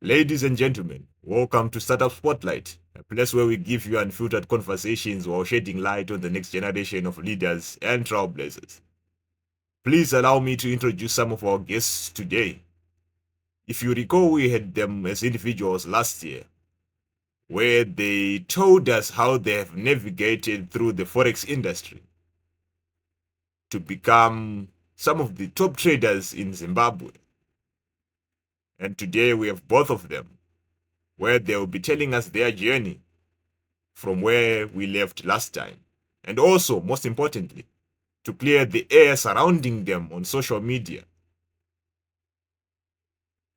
Ladies and gentlemen, welcome to Startup Spotlight, a place where we give you unfiltered conversations while shedding light on the next generation of leaders and trailblazers. Please allow me to introduce some of our guests today. If you recall, we had them as individuals last year, where they told us how they have navigated through the Forex industry to become some of the top traders in Zimbabwe. And today we have both of them, where they will be telling us their journey from where we left last time. And also, most importantly, to clear the air surrounding them on social media,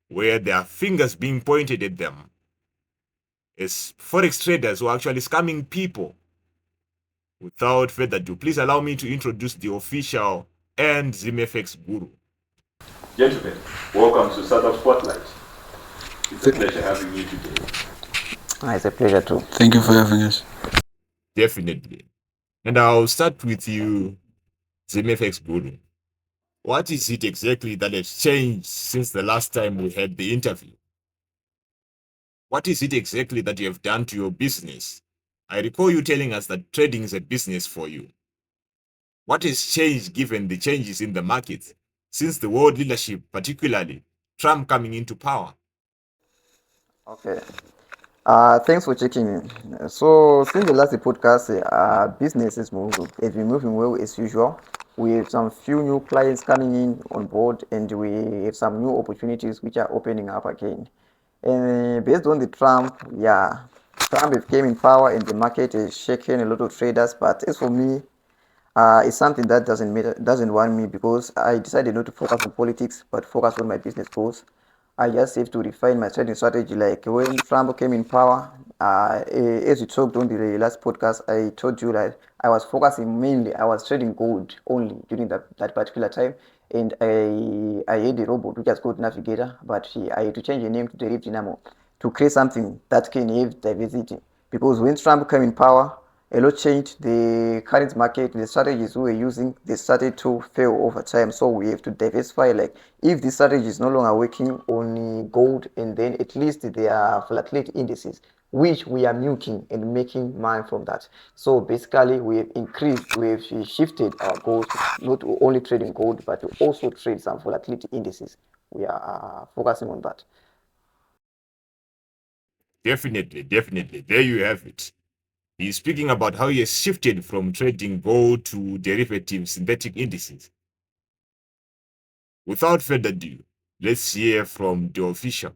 where there are fingers being pointed at them as Forex traders who are actually scamming people. Without further ado, please allow me to introduce DeOfficial and Zimfxguru. Gentlemen, welcome to Startup Spotlight. It's a pleasure having you today. It's a pleasure too. Thank you for having us. Definitely. And I'll start with you, Zimfxguru. What is it exactly that has changed since the last time we had the interview? What is it exactly that you have done to your business? I recall you telling us that trading is a business for you. What has changed given the changes in the market since the world leadership, particularly Trump coming into power? Okay. Thanks for checking in. So since the last podcast, business is moving. It's been moving well as usual. We have some few new clients coming in on board, and we have some new opportunities which are opening up again. And based on the Trump have came in power, and the market is shaking a lot of traders. But as for me, it's something that doesn't want me because I decided not to focus on politics but focus on my business goals. I just have to refine my trading strategy. Like when Trump came in power, as we talked on the last podcast, I told you that I was focusing mainly, I was trading gold only during that particular time. And I had a robot which is called Navigator, but I had to change the name to Derived Dynamo to create something that can have diversity. Because when Trump came in power, a lot changed. The current market, the strategies we were using, they started to fail over time. So we have to diversify. Like if the strategy is no longer working on gold, and then at least there are volatility indices, which we are milking and making money from that. So basically, we have increased, we have shifted our goals to not only trading gold, but to also trade some volatility indices. We are focusing on that. Definitely. There you have it. He's speaking about how he has shifted from trading gold to derivative synthetic indices. Without further ado, let's hear from the official.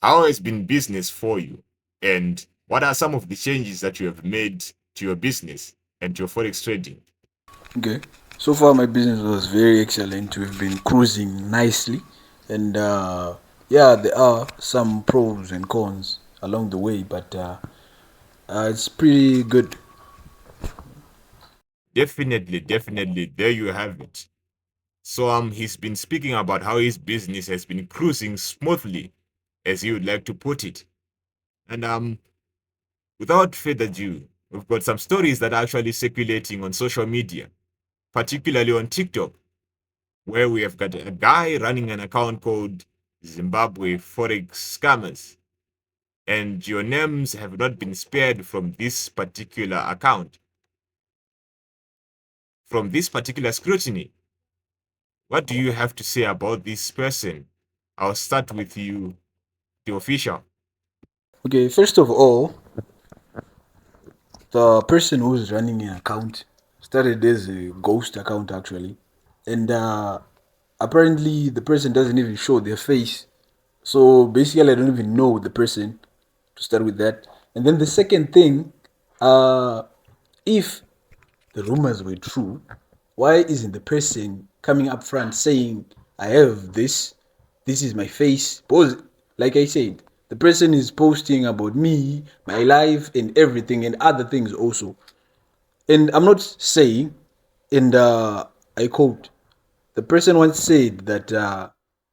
How has been business for you? And what are some of the changes that you have made to your business and to your Forex trading? Okay. So far, my business was very excellent. We've been cruising nicely, and there are some pros and cons along the way, but it's pretty good. Definitely, there you have it. So he's been speaking about how his business has been cruising smoothly, as you would like to put it. And without further ado, we've got some stories that are actually circulating on social media, particularly on TikTok, where we have got a guy running an account called Zimbabwe Forex Scammers. And your names have not been spared from this particular account, from this particular scrutiny. What do you have to say about this person? I'll start with you, the official. Okay, first of all, the person who's running an account started as a ghost account actually, and apparently the person doesn't even show their face. So basically, I don't even know the person to start with that. And then the second thing, uh, if the rumors were true, why isn't the person coming up front saying, I have this, this is my face? Because, like I said, the person is posting about me, my life, and everything, and other things also. And I'm not saying, and I quote, the person once said that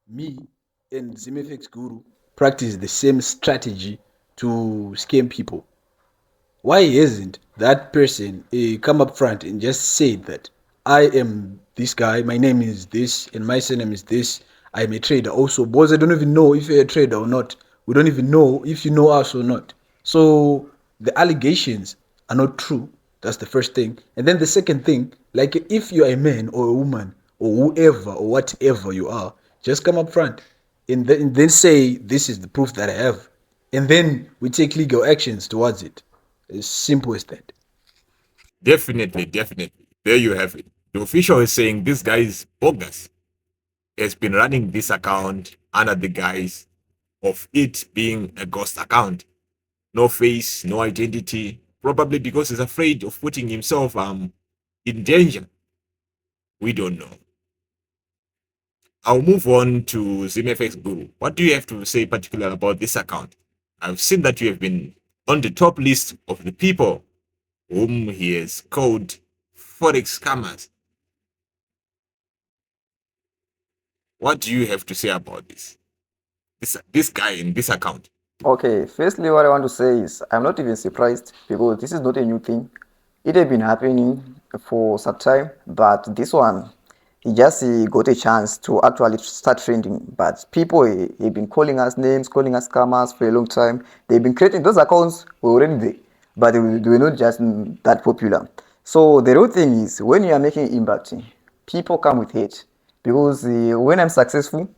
me and Zimfxguru practice the same strategy to scam people. Why hasn't that person come up front and just said that I am this guy, my name is this, and my surname is this. I'm a trader also, because I don't even know if you're a trader or not. We don't even know if you know us or not. So the allegations are not true. That's the first thing. And then the second thing, like if you're a man or a woman or whoever or whatever you are, just come up front and then say, this is the proof that I have. And then we take legal actions towards it. As simple as that. Definitely, definitely. There you have it. The official is saying this guy is bogus. He has been running this account under the guise of it being a ghost account. No face, no identity, probably because he's afraid of putting himself in danger. We don't know. I'll move on to Zimfxguru. What do you have to say particular about this account? I've seen that you have been on the top list of the people whom he has called Forex scammers. What do you have to say about this? This guy in this account? Okay, firstly, what I want to say is I'm not even surprised because this is not a new thing. It had been happening for some time, but this one, he just got a chance to actually start trending. But people have been calling us names, calling us scammers for a long time. They've been creating those accounts were already there, but they were not just that popular. So the real thing is when you are making impact, people come with hate because when I'm successful,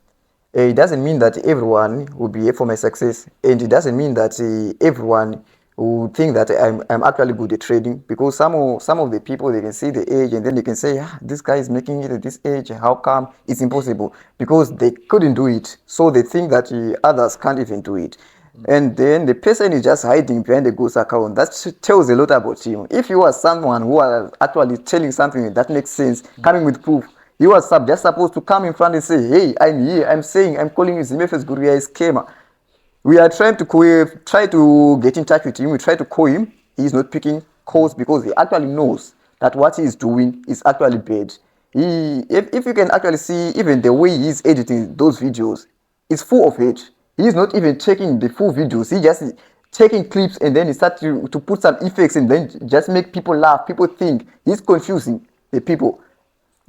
it doesn't mean that everyone will be here for my success, and it doesn't mean that everyone will think that I'm actually good at trading because some of the people they can see the age and then they can say this guy is making it at this age, how come it's impossible because they couldn't do it, so they think that others can't even do it. And then the person is just hiding behind the ghost account. That tells a lot about him. If you are someone who are actually telling something that makes sense, coming with proof, you are just supposed to come in front and say, hey, I'm here, I'm saying, I'm calling you Zimfxguru, you are a scammer. We are trying to try to get in touch with him. We try to call him. He is not picking calls because he actually knows that what he is doing is actually bad. If you can actually see even the way he is editing those videos, it's full of hate. He is not even checking the full videos. He just taking clips and then he start to put some effects and then just make people laugh. People think he's confusing the people.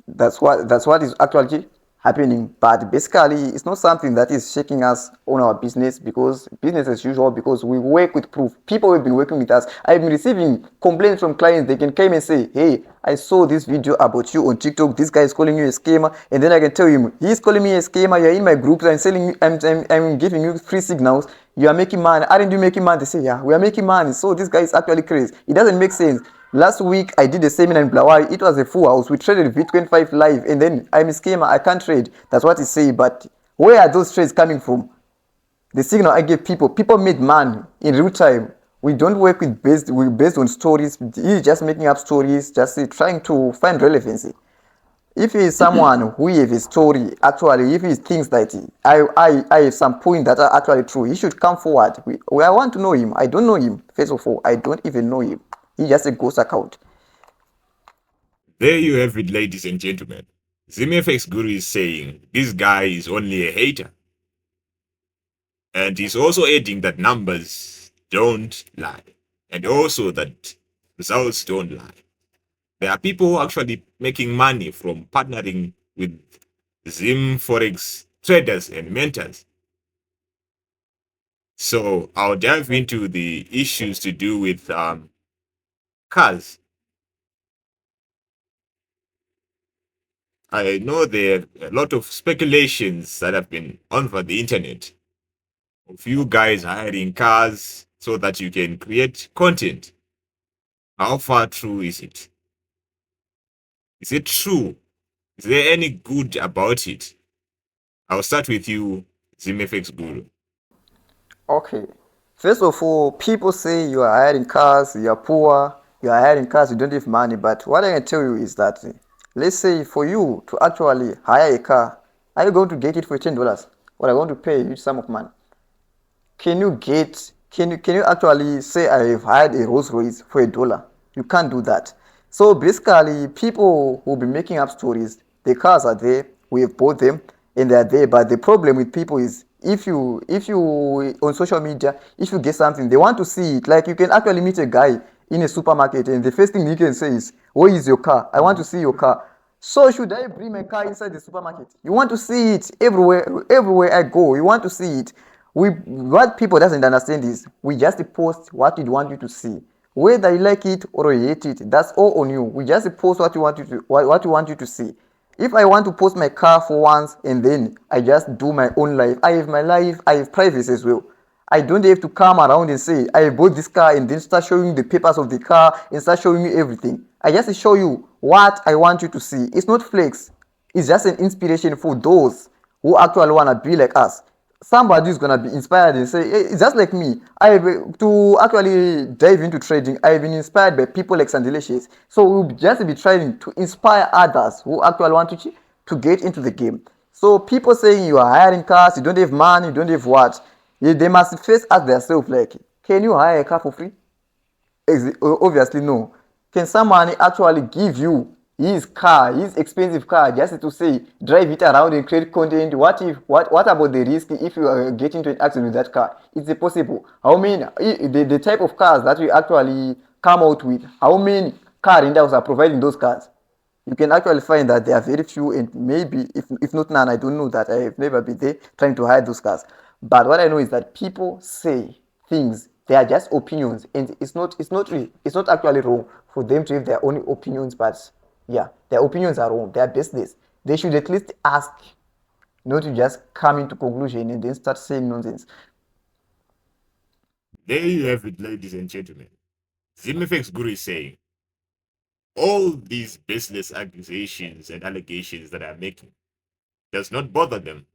That's what is actually happening. But basically it's not something that is shaking us on our business because business as usual, because we work with proof. People have been working with us. I've been receiving complaints from clients. They can come and say, hey, I saw this video about you on TikTok, this guy is calling you a scammer, and then I can tell him he's calling me a scammer, you're in my groups, I'm giving you free signals, you are making money. Aren't you making money? They say, yeah, we are making money. So this guy is actually crazy. It doesn't make sense. Last week I did a seminar in Blawai. It was a full house. We traded Bitcoin 5 live, and then I'm a scammer. I can't trade. That's what he say. But where are those trades coming from? The signal I gave people made money in real time. We don't work with based on stories. He's just making up stories, just trying to find relevancy. If he is someone who have a story, actually, if he thinks that I have some point that are actually true, he should come forward. I want to know him. I don't know him. First of all, I don't even know him. He's just a ghost account. There you have it, ladies and gentlemen. Zimfxguru is saying this guy is only a hater. And he's also adding that numbers don't lie. And also that results don't lie. There are people actually making money from partnering with Zim Forex traders and mentors. So I'll dive into the issues to do with cars. I know there are a lot of speculations that have been on for the internet of you guys hiring cars so that you can create content. How far true is it? Is it true? Is there any good about it? I'll start with you, Zimfxguru. Okay. First of all, people say you are hiring cars, you are poor, you are hiring cars, you don't have money. But what I can tell you is that, let's say for you to actually hire a car, are you going to get it for $10? Or are you going to pay a huge sum of money? Can you actually say I have hired a Rolls Royce for $1? You can't do that. So basically people will be making up stories. The cars are there, we have bought them and they are there. But the problem with people is if you on social media, if you get something, they want to see it. Like you can actually meet a guy in a supermarket and the first thing he can say is, where is your car? I want to see your car. So should I bring my car inside the supermarket? You want to see it everywhere I go. You want to see it. What people doesn't understand is we just post what we want you to see. Whether you like it or you hate it, that's all on you. We just post what you want you to see. If I want to post my car for once and then I just do my own life, I have my life, I have privacy as well. I don't have to come around and say I bought this car and then start showing you the papers of the car and start showing you everything. I just show you what I want you to see. It's not flex. It's just an inspiration for those who actually want to be like us. Somebody is gonna be inspired and say, hey, it's just like me. To actually dive into trading, I've been inspired by people like Sandelicious. So we'll just be trying to inspire others who actually want to get into the game. So people saying you are hiring cars, you don't have money, you don't have what, they must first ask themselves like, can you hire a car for free? Obviously no. Can someone actually give you his car, his expensive car, just to say drive it around and create content? What about the risk if you are getting into an accident with that car? Is it possible? How many the type of cars that we actually come out with? How many car rentals are providing those cars? You can actually find that there are very few, and maybe if not none, I don't know, that I have never been there trying to hide those cars. But what I know is that people say things, they are just opinions, and it's not actually wrong for them to have their own opinions, but yeah, their opinions are wrong, they are business. They should at least ask, not to just come into conclusion and then start saying nonsense. There you have it, ladies and gentlemen. Zimfxguru is saying all these baseless accusations and allegations that I'm making does not bother them.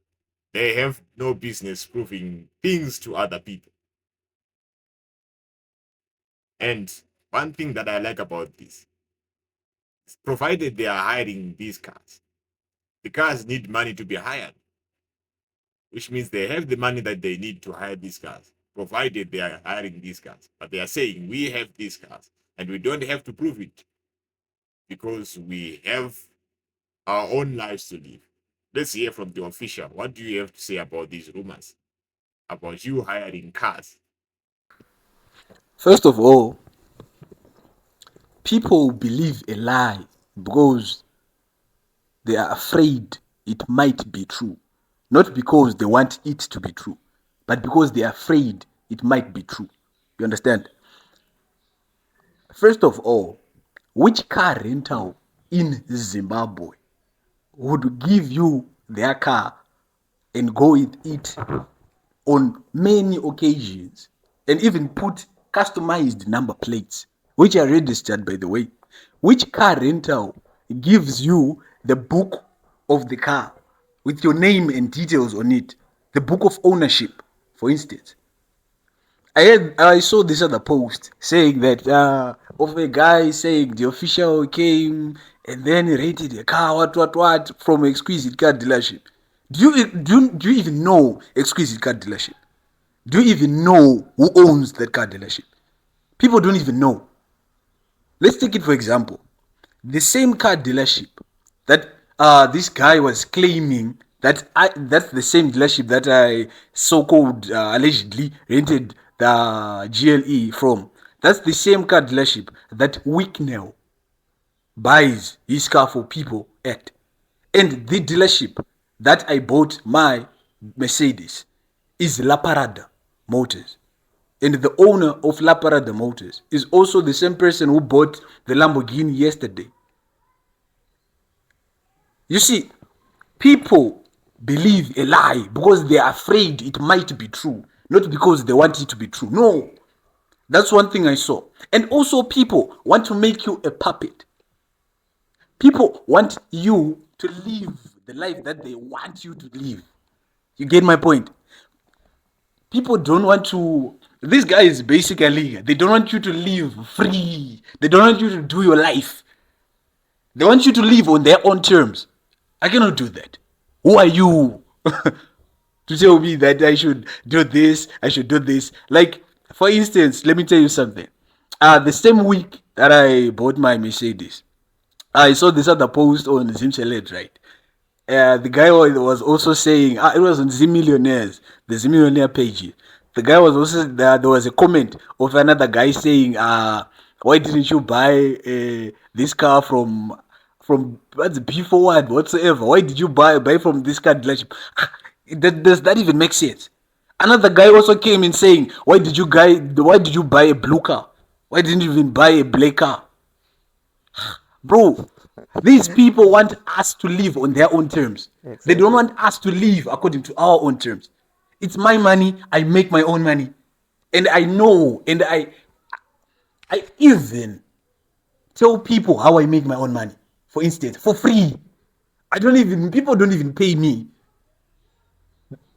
They have no business proving things to other people. And one thing that I like about this is, provided they are hiring these cars, the cars need money to be hired, which means they have the money that they need to hire these cars, provided they are hiring these cars. But they are saying, we have these cars and we don't have to prove it because we have our own lives to live. Let's hear from the official. What do you have to say about these rumors about you hiring cars? First of all, people believe a lie because they are afraid it might be true. Not because they want it to be true, but because they are afraid it might be true. You understand? First of all, which car rental in Zimbabwe would give you their car and go with it on many occasions and even put customized number plates, which are registered, by the way? Which car rental gives you the book of the car with your name and details on it? The book of ownership, for instance. I saw this other post saying that of a guy saying the official came and then rented a car, what from Exquisite Car Dealership. Do you even know Exquisite Car Dealership? Do you even know who owns that car dealership? People don't even know. Let's take it for example. The same car dealership that this guy was claiming that's the same dealership that I so-called allegedly rented the GLE from. That's the same car dealership that Wicknell buys his car for people at. And the dealership that I bought my Mercedes is La Parada Motors. And the owner of La Parada Motors is also the same person who bought the Lamborghini yesterday. You see, people believe a lie because they are afraid it might be true, not because they want it to be true. No, that's one thing I saw. And also, people want to make you a puppet. People want you to live the life that they want you to live. You get my point? People don't want to. These guys basically, they don't want you to live free. They don't want you to do your life. They want you to live on their own terms. I cannot do that. Who are you to tell me that I should do this, I should do this? Like, for instance, let me tell you something. The same week that I bought my Mercedes, I saw this other post on Zimfxguru, right? The guy was also saying, it was on Zimillionaires, the Zimillionaire page. The guy was also, there was a comment of another guy saying, why didn't you buy this car from from what's before what whatsoever. Why did you buy from this car dealership? Does that even make sense? Another guy also came in saying, why did you buy a blue car? Why didn't you even buy a black car? Bro, these people want us to live on their own terms. They don't Exactly. want us to live according to our own terms. It's my money, I make my own money. And I know, and I even tell people how I make my own money. For instance, for free. People don't even pay me.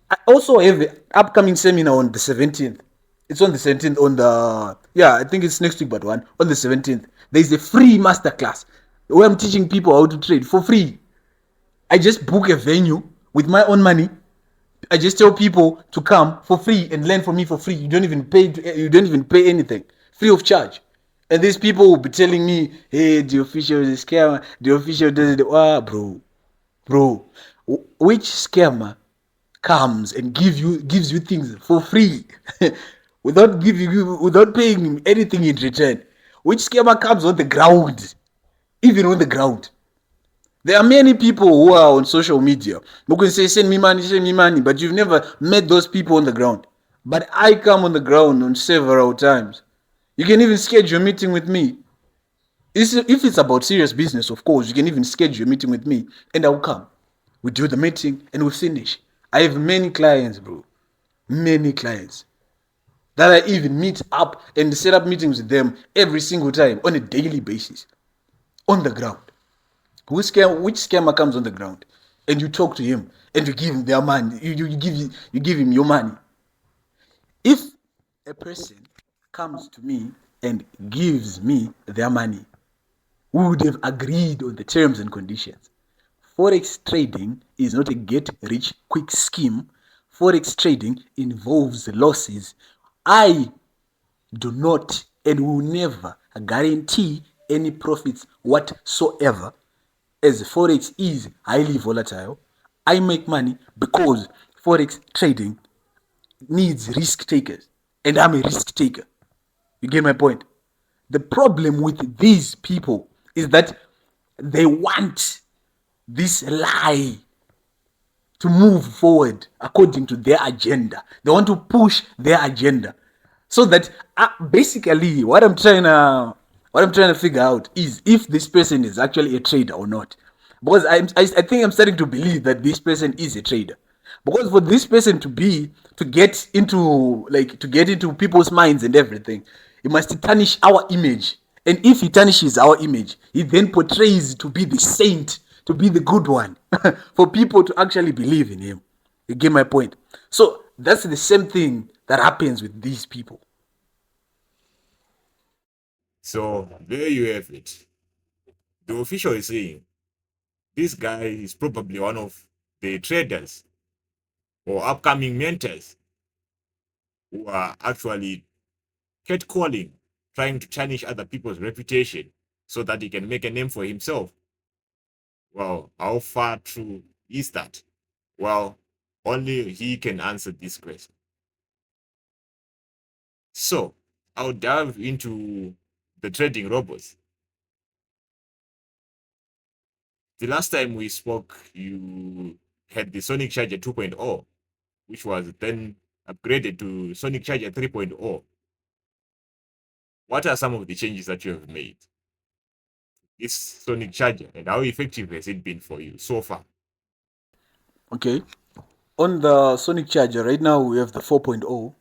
I also have an upcoming seminar on the 17th. It's on the 17th, I think it's next week, but on the 17th. There's a free masterclass where I'm teaching people how to trade for free. I just book a venue with my own money. I just tell people to come for free and learn from me for free. You don't even pay anything. Free of charge. And these people will be telling me, hey, the official is a scammer, the official does it. Ah, bro. Which scammer comes and gives you things for free without paying him anything in return? Which scammer comes on the ground, even on the ground? There are many people who are on social media who can say, send me money, but you've never met those people on the ground. But I come on the ground on several times. You can even schedule a meeting with me. If it's about serious business, of course, you can even schedule a meeting with me and I'll come. We do the meeting and we finish. I have many clients, bro. Many clients that I even meet up and set up meetings with them every single time on a daily basis on the ground. Which scammer comes on the ground and you talk to him and you give him their money? You give him your money. If a person comes to me and gives me their money, we would have agreed on the terms and conditions. Forex trading is not a get rich quick scheme. Forex trading involves losses. I do not and will never guarantee any profits whatsoever, as Forex is highly volatile. I make money because Forex trading needs risk takers, and I'm a risk taker. You get my point? The problem with these people is that they want this lie to move forward according to their agenda. They want to push their agenda, so that basically what I'm trying to figure out is if this person is actually a trader or not. Because I think I'm starting to believe that this person is a trader. Because for this person to get into people's minds and everything, he must tarnish our image. And if he tarnishes our image, he then portrays to be the saint, to be the good one, for people to actually believe in him. You get my point? So that's the same thing that happens with these people. So there you have it. The official is saying this guy is probably one of the traders or upcoming mentors who are actually catcalling, trying to tarnish other people's reputation so that he can make a name for himself. Well, how far true is that? Well, only he can answer this question. So, I'll dive into the trading robots. The last time we spoke, you had the Sonic Charger 2.0, which was then upgraded to Sonic Charger 3.0. What are some of the changes that you have made? This Sonic Charger, and how effective has it been for you so far? Okay. On the Sonic Charger, right now we have the 4.0.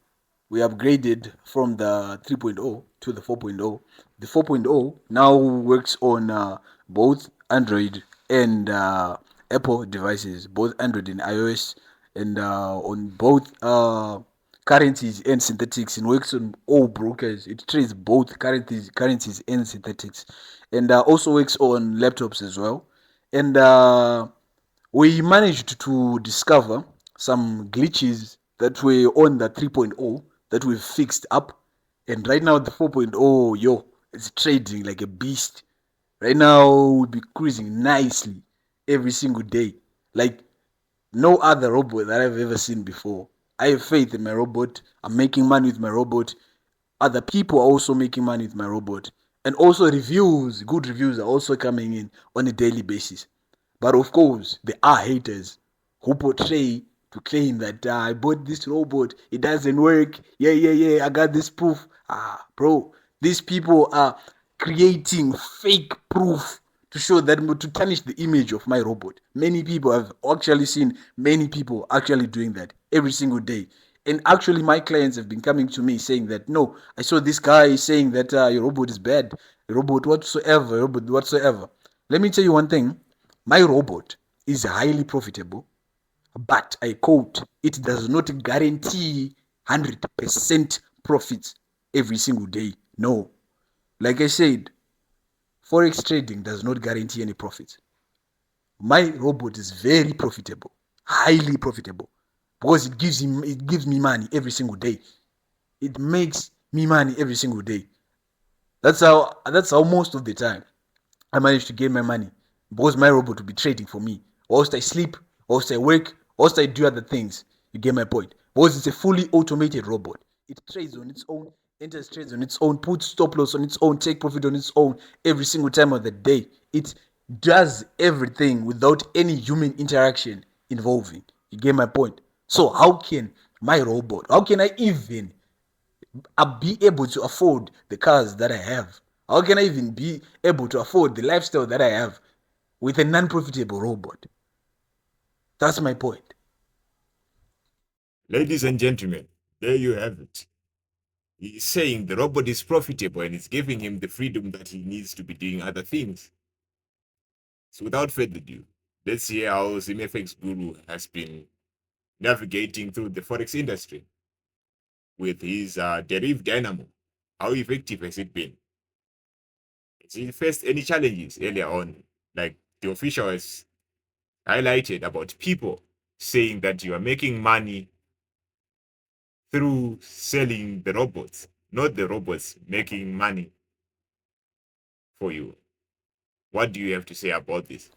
We upgraded from the 3.0 to the 4.0. The 4.0 now works on both Android and Apple devices, both Android and iOS, and on both currencies and synthetics. It works on all brokers. It trades both currencies and synthetics, and also works on laptops as well. And we managed to discover some glitches that were on the 3.0 that we've fixed up. And right now, the 4.0, it's trading like a beast. Right now, we'll be cruising nicely every single day. Like no other robot that I've ever seen before. I have faith in my robot. I'm making money with my robot. Other people are also making money with my robot. And also reviews, good reviews are also coming in on a daily basis. But of course, there are haters who portray to claim that I bought this robot, it doesn't work. Yeah, I got this proof. Bro, these people are creating fake proof to show that, to tarnish the image of my robot. Many people have actually seen many people actually doing that every single day. And actually, my clients have been coming to me saying that, no, I saw this guy saying that your robot is bad, robot whatsoever. Let me tell you one thing. My robot is highly profitable, but I quote, it does not guarantee 100% profits every single day. No. Like I said, Forex trading does not guarantee any profits. My robot is very profitable, highly profitable, because it gives me money every single day. It makes me money every single day. That's how most of the time I manage to get my money, because my robot will be trading for me. Whilst I sleep, whilst I work, whilst I do other things. You get my point? Because it's a fully automated robot. It trades on its own, enters trades on its own, puts stop loss on its own, take profit on its own every single time of the day. It does everything without any human interaction involving. You get my point? So how can my robot, how can I even be able to afford the cars that I have? How can I even be able to afford the lifestyle that I have with a non-profitable robot? That's my point. Ladies and gentlemen, there you have it. He's saying the robot is profitable and it's giving him the freedom that he needs to be doing other things. So without further ado, let's hear how Zimfxguru has been navigating through the Forex industry with his derived dynamo. How effective has it been? Has he faced any challenges earlier on? Like the official has highlighted about people saying that you are making money through selling the robots, not the robots making money for you. What do you have to say about this?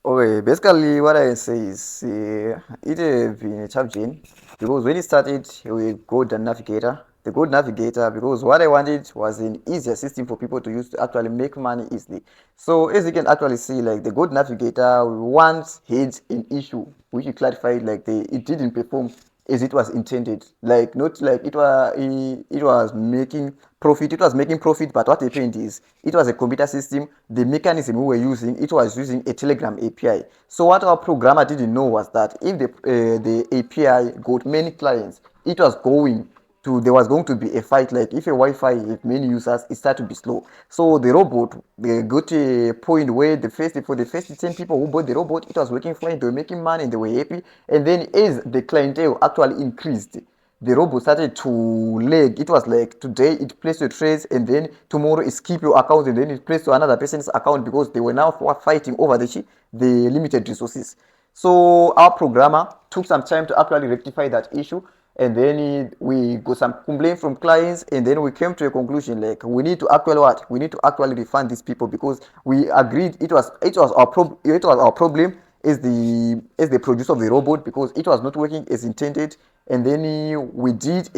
Okay, basically what I say is it has been a challenge because when it started with Gold Navigator, the Gold Navigator, because what I wanted was an easier system for people to use to actually make money easily. So as you can actually see, like the Gold Navigator once had an issue which you clarified, like it didn't perform as it was intended. Like not like it was making profit. It was making profit, but what happened is it was a computer system. The mechanism we were using, it was using a Telegram API. So what our programmer didn't know was that if the API got many clients, it was going there was going to be a fight. Like if a Wi-Fi, if many users, it started to be slow. So the robot, they got to a point where for the first 10 people who bought the robot, it was working fine, they were making money and they were happy. And then as the clientele actually increased, the robot started to lag. It was like today it placed your trades and then tomorrow it skip your account and then it placed to another person's account because they were now fighting over the limited resources. So our programmer took some time to actually rectify that issue, and then we got some complaint from clients, and then we came to a conclusion like we need to actually what? We need to actually refund these people because we agreed it was our problem as the producer of the robot because it was not working as intended, and then we did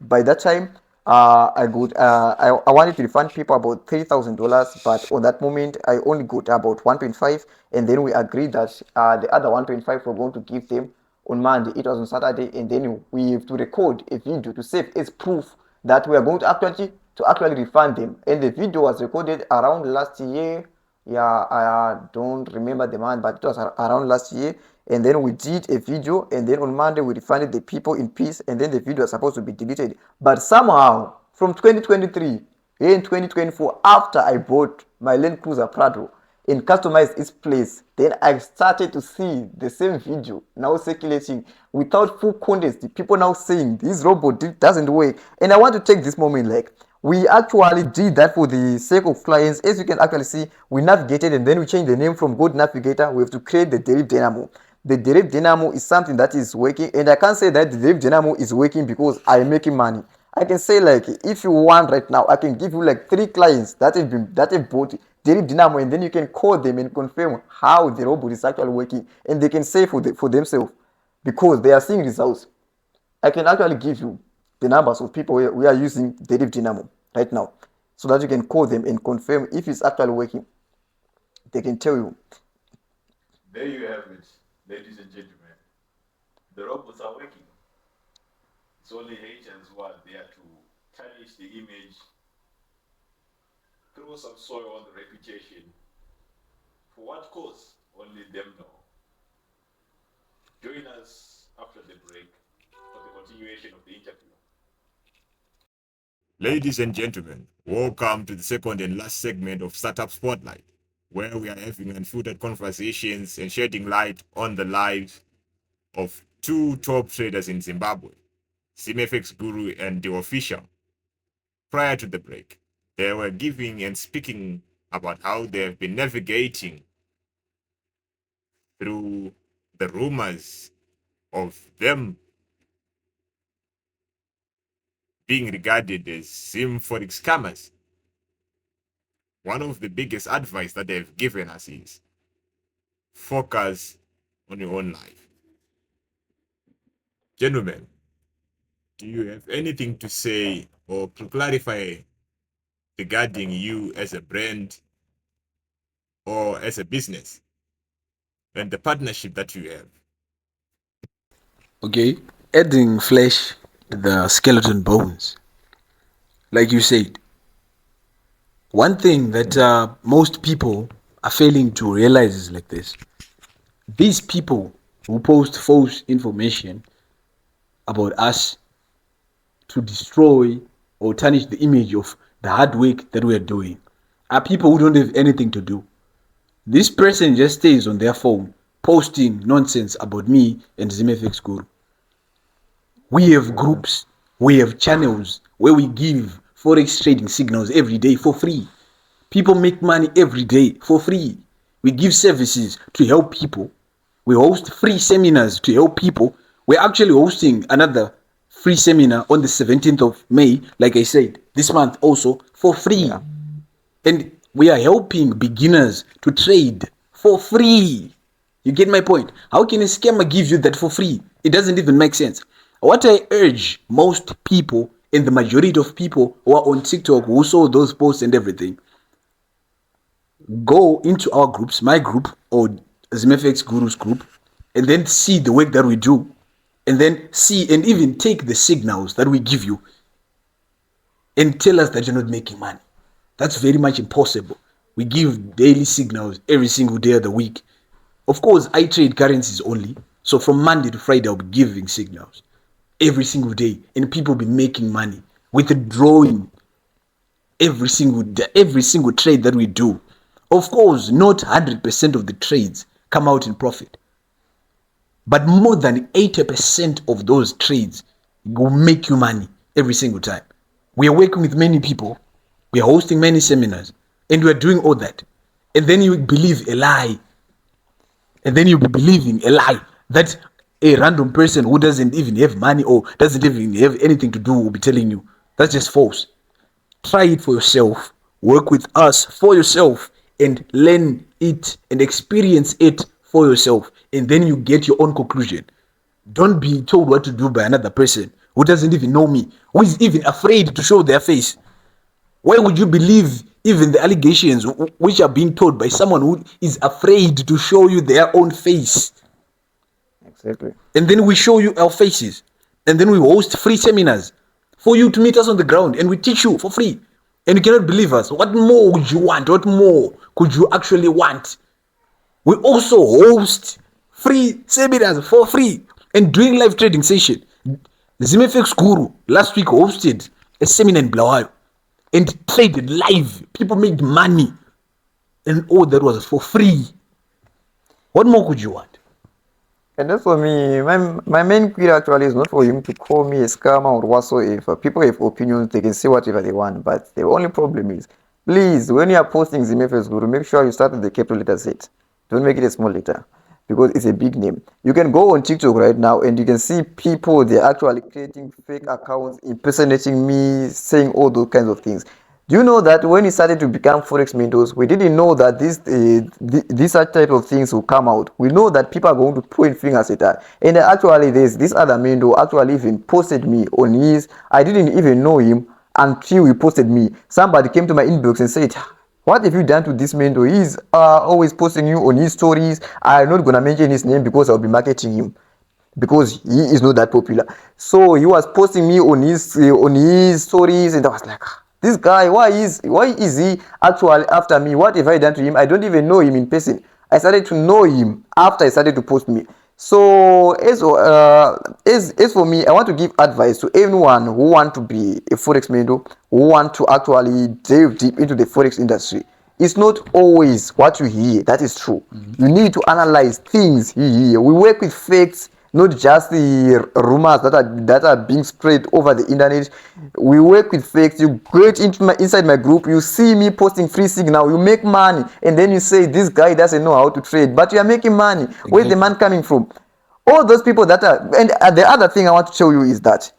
by that time I wanted to refund people about $3,000, but on that moment I only got about 1.5, and then we agreed that the other 1.5 we're going to give them on Monday. It was on Saturday, and then we have to record a video to save as proof that we are going to actually refund them. And the video was recorded around last year. Yeah, I don't remember the month, but it was around last year. And then we did a video, and then on Monday we refunded the people in peace, and then the video was supposed to be deleted. But somehow, from 2023 in 2024, after I bought my Land Cruiser Prado and customized its place, then I started to see the same video now circulating without full context. The people now saying this robot doesn't work. And I want to take this moment like we actually did that for the sake of clients. As you can actually see, we navigated and then we changed the name from Gold Navigator. We have to create the derived dynamo. The derived dynamo is something that is working, and I can't say that the derived dynamo is working because I'm making money. I can say like if you want right now, I can give you like 3 clients that have bought derived dynamo, and then you can call them and confirm how the robot is actually working, and they can say for themselves because they are seeing results. I can actually give you the numbers of people we are using derived dynamo right now. so that you can call them and confirm if it's actually working. They can tell you. There you have it, ladies and gentlemen. The robots are working. It's only haters who are there to tarnish the image, throw some soil on the reputation. For what cause? Only them know. Join us after the break for the continuation of the interview. Ladies and gentlemen, welcome to the second and last segment of Startup Spotlight, where we are having unfiltered conversations and shedding light on the lives of two top traders in Zimbabwe, Zimfxguru and DeOfficial. Prior to the break, they were giving and speaking about how they have been navigating through the rumors of them being regarded as Forex scammers. One of the biggest advice that they've given us is focus on your own life. Gentlemen, do you have anything to say or to clarify regarding you as a brand or as a business and the partnership that you have? Okay, adding flesh to the skeleton bones. Like you said, one thing that most people are failing to realize is like this. These people who post false information about us to destroy or tarnish the image of the hard work that we are doing are people who don't have anything to do. This person just stays on their phone posting nonsense about me and Zimfxguru. We have groups, we have channels where we give Forex trading signals every day for free. People make money every day for free. We give services to help people. We host free seminars to help people. We're actually hosting another free seminar on the 17th of May, like I said, this month also for free. Yeah. And we are helping beginners to trade for free. You get my point? How can a scammer give you that for free? It doesn't even make sense. What I urge most people and the majority of people who are on TikTok who saw those posts and everything, go into our groups, my group or Zimfxguru's group, and then see the work that we do, and then see and even take the signals that we give you and tell us that you're not making money. That's very much impossible. We give daily signals every single day of the week. Of course, I trade currencies only. So from Monday to Friday, I'll be giving signals every single day, and people will be making money withdrawing every single day, every single trade that we do. Of course, not 100% of the trades come out in profit, but more than 80% of those trades will make you money every single time. We are working with many people, we are hosting many seminars, and we are doing all that. And then you believe a lie. And then you'll be believing a lie that a random person who doesn't even have money or doesn't even have anything to do will be telling you. That's just false. Try it for yourself. Work with us for yourself and learn it and experience it for yourself. And then you get your own conclusion. Don't be told what to do by another person who doesn't even know me, who is even afraid to show their face. Why would you believe even the allegations which are being told by someone who is afraid to show you their own face? Exactly. And then we show you our faces. And then we host free seminars for you to meet us on the ground. And we teach you for free. And you cannot believe us. What more would you want? What more could you actually want? We also host free seminars for free and doing live trading session. Zimfxguru last week hosted a seminar in Blawayo and traded live. People made money. And all that was for free. What more could you want? And that's for me, my main query actually is not for him to call me a scammer or whatsoever. People have opinions, they can say whatever they want, but the only problem is, please, when you are posting Zimfxguru, make sure you start with the capital letter Z. Don't make it a small letter, because it's a big name. You can go on TikTok right now and you can see people, they're actually creating fake accounts, impersonating me, saying all those kinds of things. Do you know that when we started to become Forex mentors, we didn't know that these type of things will come out. We know that people are going to point fingers at that. And actually, this other mentor actually even posted me on his, I didn't even know him. until he posted me. Somebody came to my inbox and said, what have you done to this man though? He's always posting you on his stories. I'm not gonna mention his name because I'll be marketing him, because he is not that popular. So he was posting me on his stories, and I was like, this guy, why is he actually after me? What have I done to him? I don't even know him in person. I started to know him after I started to post me. So as for me, I want to give advice to anyone who want to be a forex mentor, who want to actually delve deep into the forex industry. It's not always what you hear that is true. You need to analyze things you hear. We work with facts, not just the rumors that are being spread over the internet. We work with facts. You get inside my group, you see me posting free signal, you make money, and then you say this guy doesn't know how to trade, but you are making money. Exactly. Where's the man coming from? All those people that are, and the other thing I want to show you is that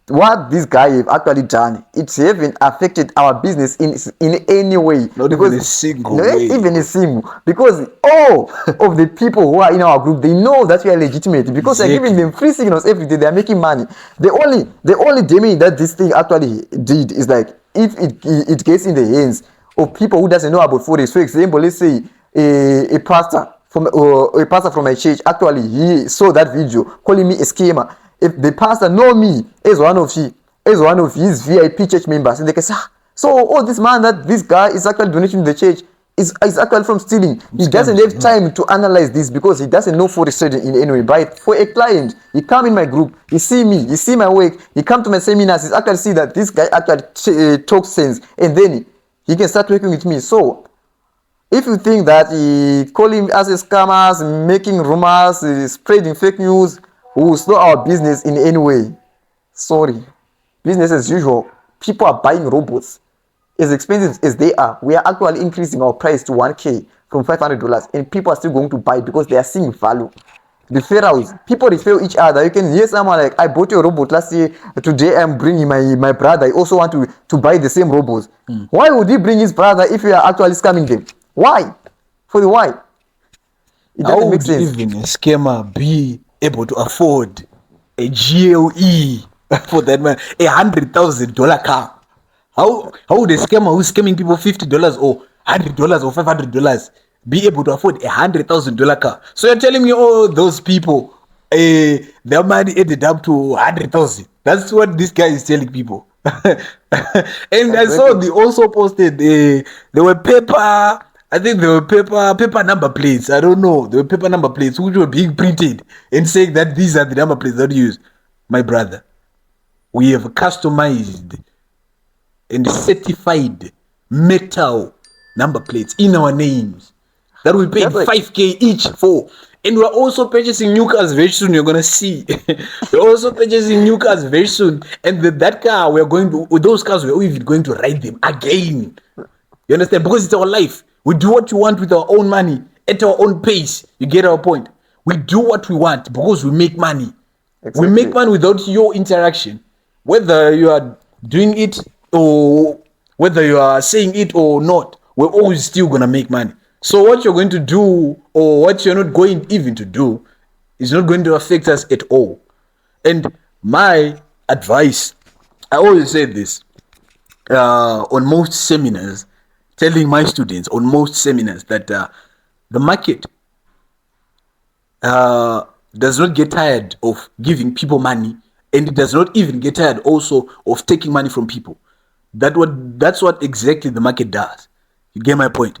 what this guy have actually done, it haven't affected our business in any way. Not because, even a single way. Even a single. Because all of the people who are in our group, they know that we are legitimate. Because exactly. We're giving them free signals every day. They are making money. The only damage that this thing actually did is like, if it gets in the hands of people who doesn't know about forex. For example, let's say a pastor from my church, actually he saw that video calling me a scammer. If the pastor know me as one of his VIP church members, and they can say, so this man that this guy is actually donating to the church is actually from stealing. He doesn't have time to analyze this because he doesn't know forex trading in any way. But for a client, he come in my group, he see me, he see my work, he come to my seminars, he actually see that this guy actually talks sense, and then he can start working with me. So if you think that calling us as scammers, making rumors, spreading fake news will slow our business in any way, sorry. Business as usual. People are buying robots. As expensive as they are, we are actually increasing our price to 1K from $500, and people are still going to buy because they are seeing value. Referrals, people refer each other. You can hear someone like, I bought your robot last year, today I'm bringing my brother. I also want to buy the same robots. Why would he bring his brother if you are actually scamming them? Why? For the why? It doesn't make sense. How would even a scammer be able to afford a GLE for that man, $100,000 car? How would a scammer who's scamming people $50 or $100 or $500 be able to afford $100,000 car? So you're telling me all those people, their money ended up to 100,000? That's what this guy is telling people. And I saw they also posted there were paper. I think there were paper number plates. I don't know. There were paper number plates which were being printed and saying that these are the number plates that you use. My brother, we have customized and certified metal number plates in our names that we paid $5K each for. And we're also purchasing new cars very soon. You're gonna see. We're also purchasing new cars very soon. And that car, those cars, we're even going to ride them again. You understand? Because it's our life. We do what we want with our own money at our own pace. You get our point? We do what we want because we make money. Exactly. We make money without your interaction. Whether you are doing it or whether you are saying it or not, we're always still going to make money. So what you're going to do or what you're not going even to do is not going to affect us at all. And my advice, I always say this on most seminars, telling my students on most seminars that the market does not get tired of giving people money, and it does not even get tired also of taking money from people. That's what exactly the market does. You get my point?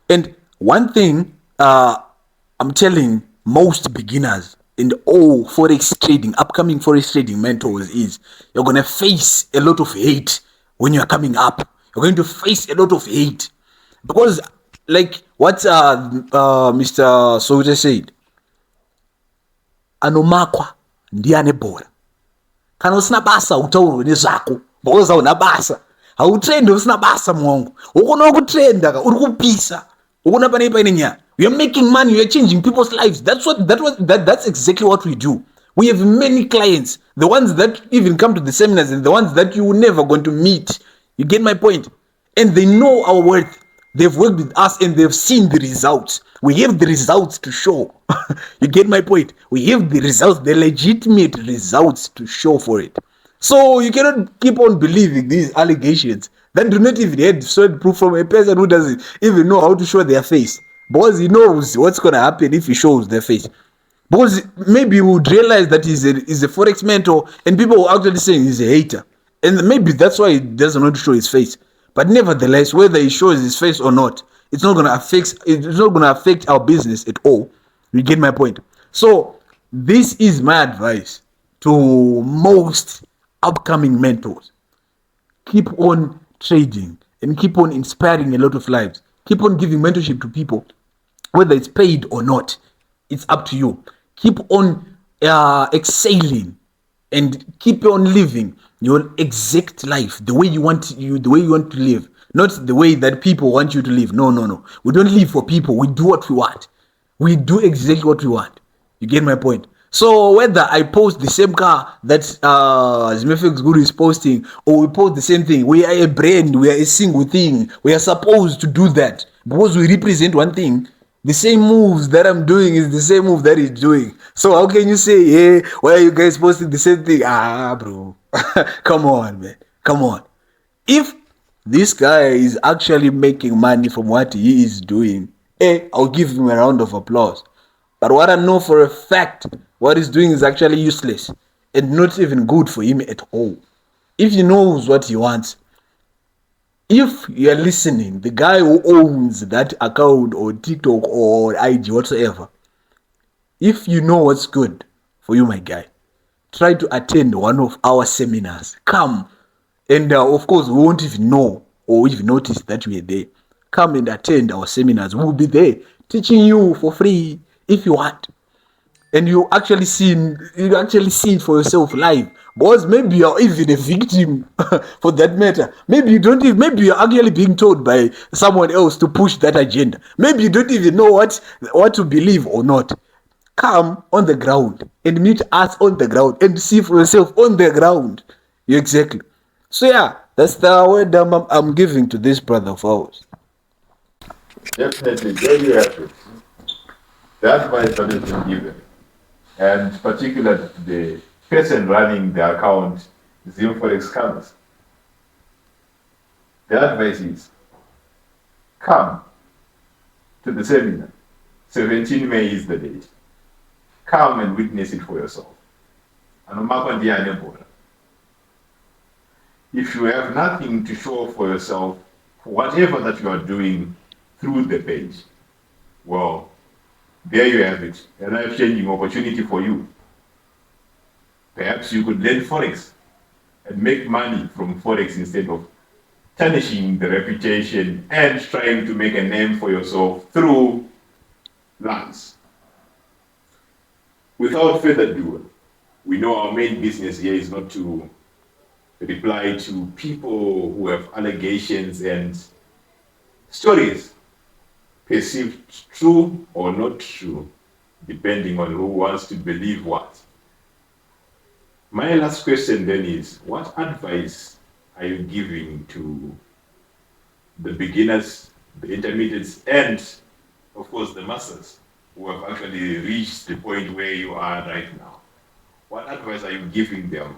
And one thing I'm telling most beginners in all forex trading, upcoming forex trading mentors is you're going to face a lot of hate when you're coming up. You're going to face a lot of hate because, like what Mr. Soja said, anomakwa ndiane bora. Kana usina basa utauro nezvako because hauna basa. Hautrend usina basa mwangu. Ukona kutrenda ka uri kupisa. Ukona pane paine nya. We are making money, we are changing people's lives. That's exactly what we do. We have many clients, the ones that even come to the seminars and the ones that you never going to meet. You get my point? And they know our worth. They've worked with us and they've seen the results. We have the results to show. You get my point? We have the results, the legitimate results to show for it. So you cannot keep on believing these allegations that do not even have solid proof from a person who doesn't even know how to show their face, because he knows what's gonna happen if he shows their face. Because maybe he would realize that he's a forex mentor, and people will actually say he's a hater, and maybe that's why he doesn't want to show his face. But nevertheless, whether he shows his face or not, it's not gonna affect our business at all. You get my point? So this is my advice to most upcoming mentors. Keep on trading and keep on inspiring a lot of lives. Keep on giving mentorship to people, whether it's paid or not. It's up to you. Keep on excelling and keep on living your exact life the way you want to live, not the way that people want you to live. No, no, no. We don't live for people. We do what we want. We do exactly what we want. You get my point? So whether I post the same car that Zimfxguru is posting, or we post the same thing, we are a brand, we are a single thing. We are supposed to do that because we represent one thing. The same moves that I'm doing is the same move that he's doing. So how can you say, hey, why are you guys posting the same thing? Bro. Come on, man. Come on. If this guy is actually making money from what he is doing, I'll give him a round of applause. But what I know for a fact, what he's doing is actually useless and not even good for him at all. If he knows what he wants, if you're listening, the guy who owns that account or TikTok or IG whatsoever, if you know what's good for you, my guy, try to attend one of our seminars. Come, and of course, we won't even know or even notice that we're there. Come and attend our seminars. We'll be there teaching you for free if you want. And you actually see it for yourself live. Because maybe you're even a victim for that matter. Maybe you don't even, maybe you're actually being told by someone else to push that agenda. Maybe you don't even know what to believe or not. Come on the ground and meet us on the ground and see for yourself on the ground. Exactly. So yeah, that's the word I'm giving to this brother of ours. Definitely, there you have it. The advice that has been given, and particularly the person running the account, Zimforex Scammers. The advice is come to the seminar. 17 May is the date. Come and witness it for yourself. If you have nothing to show for yourself, for whatever that you are doing through the page, well, there you have it, a life-changing opportunity for you. Perhaps you could learn Forex and make money from Forex instead of tarnishing the reputation and trying to make a name for yourself through lies. Without further ado, we know our main business here is not to reply to people who have allegations and stories perceived true or not true, depending on who wants to believe what. My last question then is, what advice are you giving to the beginners, the intermediates, and of course the masters who have actually reached the point where you are right now? What advice are you giving them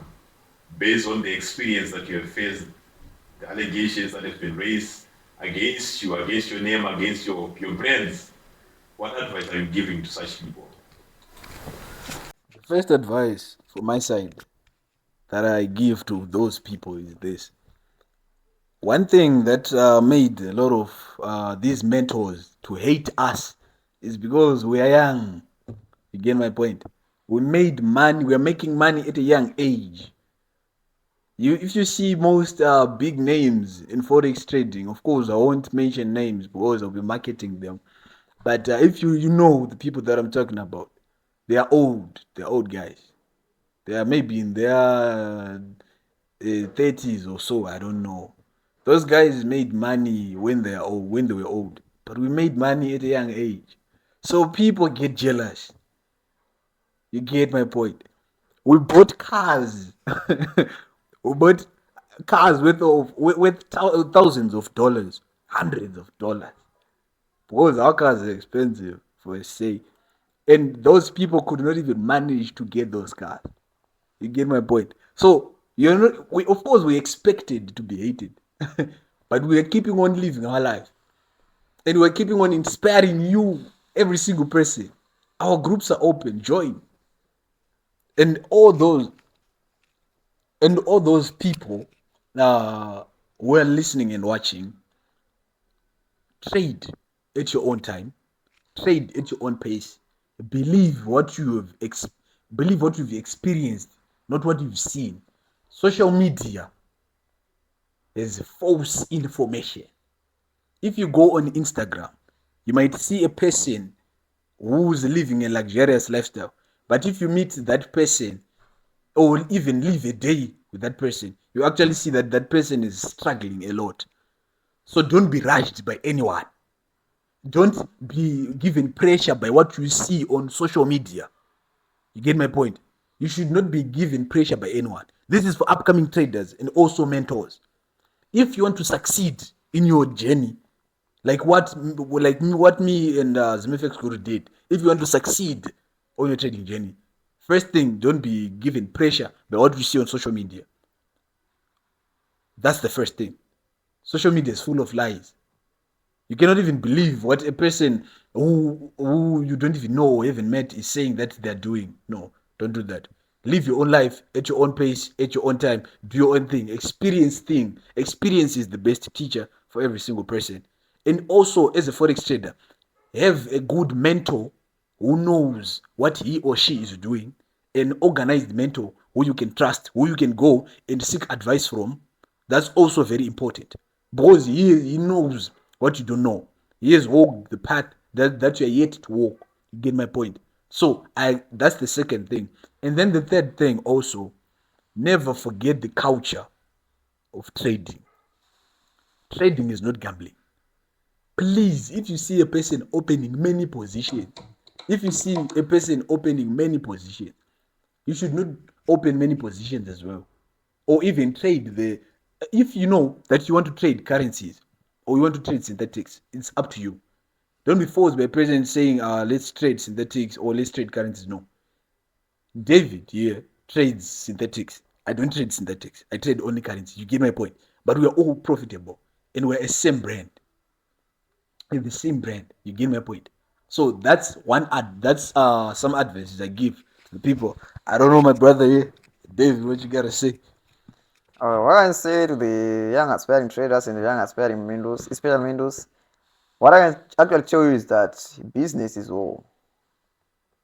based on the experience that you have faced, the allegations that have been raised against you, against your name, against your brands? What advice are you giving to such people? The first advice from my side that I give to those people is this. One thing that made a lot of these mentors to hate us is because we are young. You get my point? We made money. We are making money at a young age. If you see most big names in forex trading, of course I won't mention names because I'll be marketing them. But if you know the people that I'm talking about, they are old. They're old guys. They are maybe in their 30s or so. I don't know. Those guys made money when they are old, when they were old. But we made money at a young age. So people get jealous. You get my point? We bought cars. We bought cars with thousands of dollars, hundreds of dollars. Because our cars are expensive, for a say. And those people could not even manage to get those cars. You get my point? So You're not. Of course, we expected to be hated, but we are keeping on living our life, and we're keeping on inspiring you, every single person. Our groups are open. Join, and all those people who are listening and watching. Trade at your own time. Trade at your own pace. Believe what you have believe what you've experienced, not what you've seen. Social media is false information. If you go on Instagram, you might see a person who's living a luxurious lifestyle. But if you meet that person or even live a day with that person, you actually see that that person is struggling a lot. So don't be rushed by anyone. Don't be given pressure by what you see on social media. You get my point? You should not be given pressure by anyone. This is for upcoming traders and also mentors. If you want to succeed in your journey, like what me and Zimfxguru did, if you want to succeed on your trading journey, first thing, don't be given pressure by what you see on social media. That's the first thing. Social media is full of lies. You cannot even believe what a person who you don't even know or even met is saying that they're doing. No, don't do that. Live your own life at your own pace, at your own time. Do your own thing. Experience thing. Experience is the best teacher for every single person. And also, as a forex trader, have a good mentor who knows what he or she is doing, an organized mentor who you can trust, who you can go and seek advice from. That's also very important, because he knows what you don't know. He has walked the path that you are yet to walk. You get my point? So that's the second thing. And then the third thing also, never forget the culture of trading. Trading is not gambling. Please, if you see a person opening many positions, you should not open many positions as well. Or even trade if you know that you want to trade currencies or you want to trade synthetics, it's up to you. Don't be forced by a president saying, let's trade synthetics or let's trade currencies. No. David here trades synthetics. I don't trade synthetics. I trade only currencies. You get my point? But we are all profitable and we're a same brand. In the same brand. You get my point? So that's some advice I give to the people. I don't know, my brother here. David, what you gotta say? What I can say to the young aspiring traders and the young aspiring windows, especially windows, what I can actually tell you is that business is war.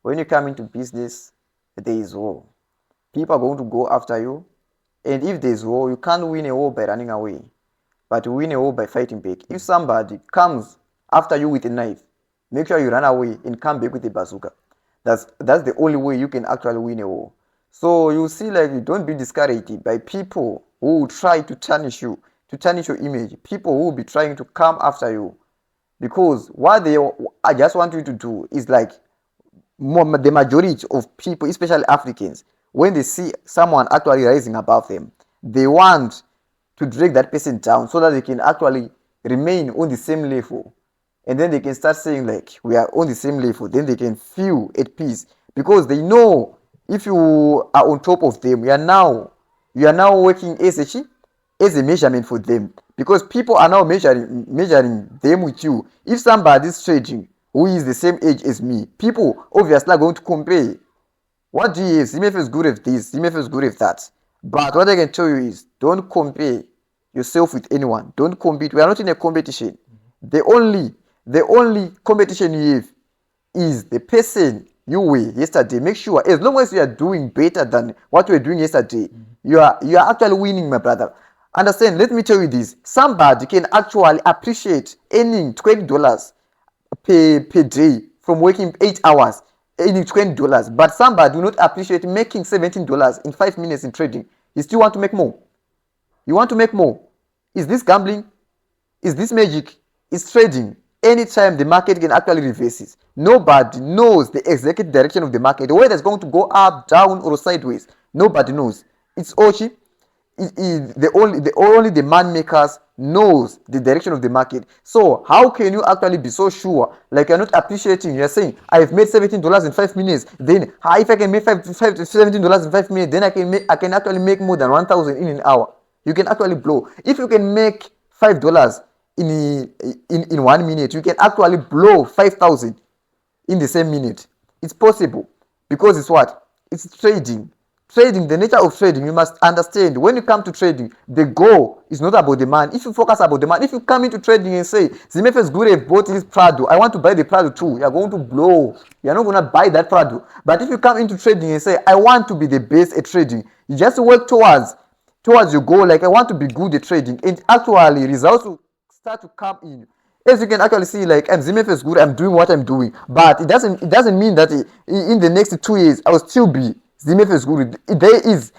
When you come into business, there is war. People are going to go after you, and if there is war, you can't win a war by running away, but you win a war by fighting back. If somebody comes after you with a knife, make sure you run away and come back with a bazooka. That's the only way you can actually win a war. So you see, like, you don't be discouraged by people who will try to tarnish you, to tarnish your image, people who will be trying to come after you. Because what I just want you to do is like the majority of people, especially Africans, when they see someone actually rising above them, they want to drag that person down so that they can actually remain on the same level. And then they can start saying like, we are on the same level. Then they can feel at peace because they know if you are on top of them, you are now working as a measurement for them, because people are now measuring them with you. If somebody is trading who is the same age as me, people obviously are going to compare. What do you have? Zimf is good at this, Zimf is good at that. But what I can tell you is, don't compare yourself with anyone. Don't compete. We are not in a competition. The only competition you have is the person you were yesterday. Make sure, as long as you are doing better than what you were doing yesterday, you are actually winning, my brother. Understand? Let me tell you this. Somebody can actually appreciate earning $20 per day from working 8 hours, earning $20. But somebody will not appreciate making $17 in 5 minutes in trading. You still want to make more? You want to make more? Is this gambling? Is this magic? It's trading. Anytime the market can actually reverse it. Nobody knows the exact direction of the market, whether it's going to go up, down, or sideways. Nobody knows. It's Ochi. only the man makers knows the direction of the market. So how can you actually be so sure? Like you're not appreciating. You're saying I've made $17 in 5 minutes. Then if I can make $17 in 5 minutes, then I can actually make more than 1,000 in an hour. You can actually blow. If you can make $5 in 1 minute, you can actually blow 5,000 in the same minute. It's possible because it's what? It's trading. Trading, the nature of trading, you must understand when you come to trading, the goal is not about the man. If you focus about the man, if you come into trading and say, Zimfxguru bought this Prado, I want to buy the Prado too, you're going to blow. You're not going to buy that Prado. But if you come into trading and say, I want to be the best at trading, you just work towards your goal, like I want to be good at trading, and actually results will start to come in. As you can actually see, like I'm Zimfxguru, I'm doing what I'm doing, but it doesn't mean that in the next 2 years I will still be Zimfxguru.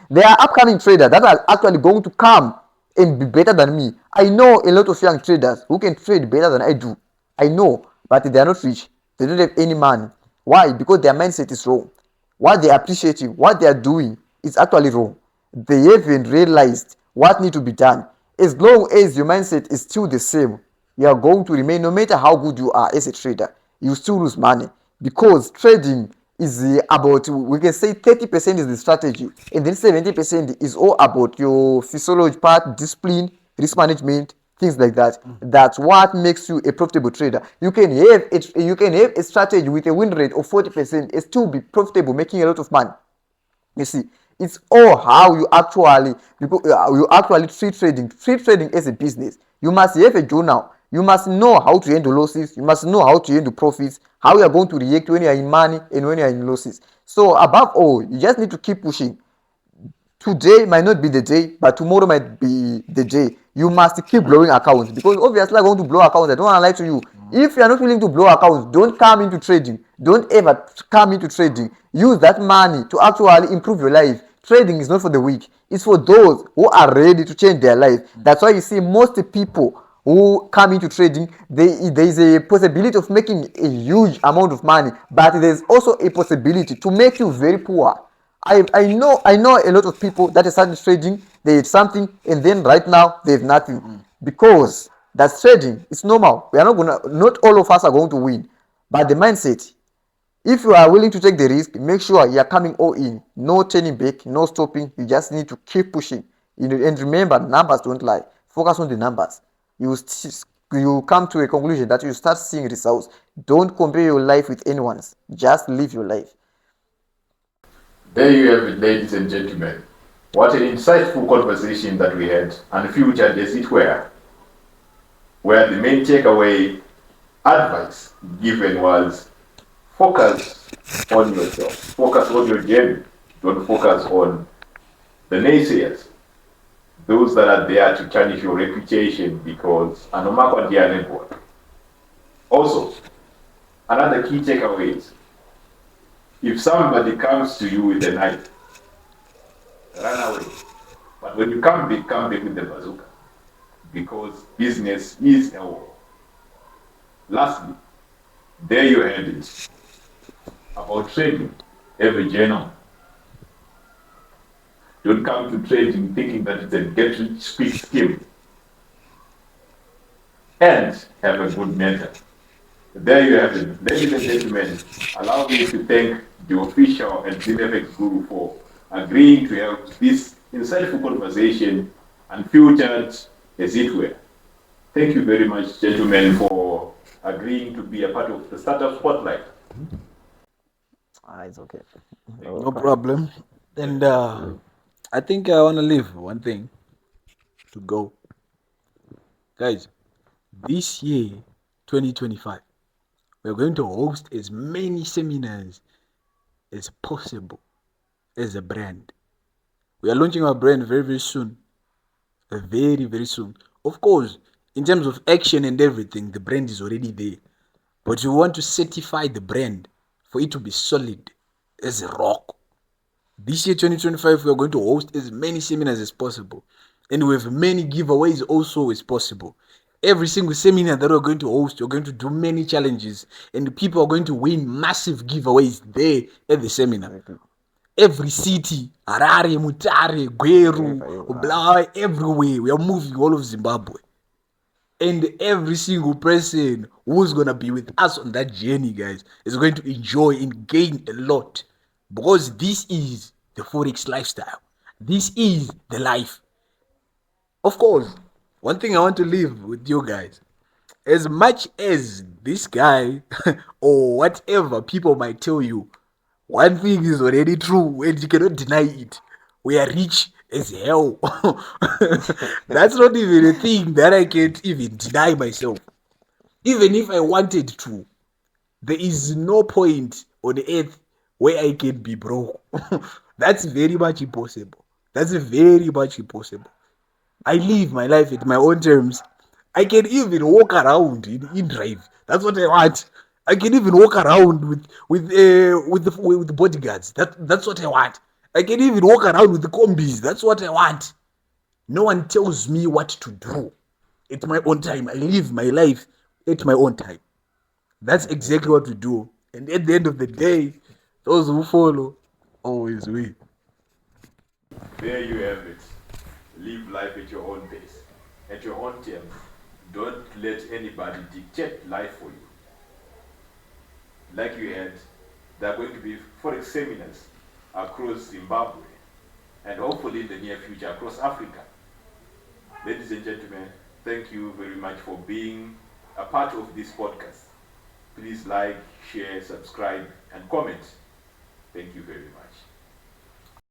There are upcoming traders that are actually going to come and be better than me. I know a lot of young traders who can trade better than I do. I know, but they are not rich. They don't have any money. Why? Because their mindset is wrong. What they are appreciating, what they are doing is actually wrong. They haven't realized what needs to be done. As long as your mindset is still the same, you are going to remain, no matter how good you are as a trader, you still lose money, because trading is about, we can say 30% is the strategy, and then 70% is all about your physiology part, discipline, risk management, things like that. That's what makes you a profitable trader. You can have a strategy with a win rate of 40% and still be profitable, making a lot of money. You see, it's all how you actually treat trading as a business. You must have a journal. You must know how to handle losses. You must know how to handle profits, how you are going to react when you are in money and when you are in losses. So above all, you just need to keep pushing. Today might not be the day, but tomorrow might be the day. You must keep blowing accounts, because obviously I'm going to blow accounts. I don't want to lie to you. If you are not willing to blow accounts, don't come into trading. Don't ever come into trading. Use that money to actually improve your life. Trading is not for the weak. It's for those who are ready to change their life. That's why you see most people who come into trading, there is a possibility of making a huge amount of money, but there's also a possibility to make you very poor. I know a lot of people that started trading, they had something, and then right now they have nothing. Because that's trading. It's normal. Not all of us are going to win. But the mindset, if you are willing to take the risk, make sure you are coming all in. No turning back, no stopping. You just need to keep pushing. And remember, numbers don't lie. Focus on the numbers. You come to a conclusion that you start seeing results. Don't compare your life with anyone's. Just live your life. There you have it, ladies and gentlemen. What an insightful conversation that we had, unfiltered as it were, where the main takeaway advice given was focus on yourself, focus on your journey, don't focus on the naysayers, those that are there to tarnish your reputation, because anomakwa dia network. Also, another key takeaway is, if somebody comes to you with a knife, run away. But when you come back with the bazooka, because business is a war. Lastly, there you had it about trading. Every journal. Don't come to trading thinking that it's a get rich quick scheme. And have a good mentor. There you have it. Ladies and gentlemen, allow me to thank DeOfficial and Zimfxguru for agreeing to have this insightful conversation, unfiltered as it were. Thank you very much, gentlemen, for agreeing to be a part of the Startup Spotlight. It's okay. No problem. And I think I want to leave one thing to go. Guys, this year, 2025, we're going to host as many seminars as possible as a brand. We are launching our brand very, very soon. Very, very soon. Of course, in terms of action and everything, the brand is already there. But we want to certify the brand for it to be solid as a rock. This year, 2025, we are going to host as many seminars as possible. And we have many giveaways also as possible. Every single seminar that we're going to host, we're going to do many challenges. And people are going to win massive giveaways there at the seminar. every city, Harare, Mutare, Gweru, Wherever you are. blah, everywhere. We are moving all of Zimbabwe. And every single person who's gonna be with us on that journey, guys, is going to enjoy and gain a lot. Because this is the Forex lifestyle. This is the life. Of course, one thing I want to leave with you guys, as much as this guy or whatever people might tell you, one thing is already true and you cannot deny it. We are rich as hell. That's not even a thing that I can't even deny myself. Even if I wanted to, there is no point on earth where I can be broke. That's very much impossible. That's very much impossible. I live my life at my own terms. I can even walk around in drive. That's what I want. I can even walk around with the bodyguards. That's what I want. I can even walk around with the combis. That's what I want. No one tells me what to do. At my own time. I live my life at my own time. That's exactly what we do. And at the end of the day, those who follow always win. There you have it. Live life at your own pace, at your own terms. Don't let anybody dictate life for you. Like you had, there are going to be Forex seminars across Zimbabwe and hopefully in the near future across Africa. Ladies and gentlemen, thank you very much for being a part of this podcast. Please like, share, subscribe, and comment. Thank you very much.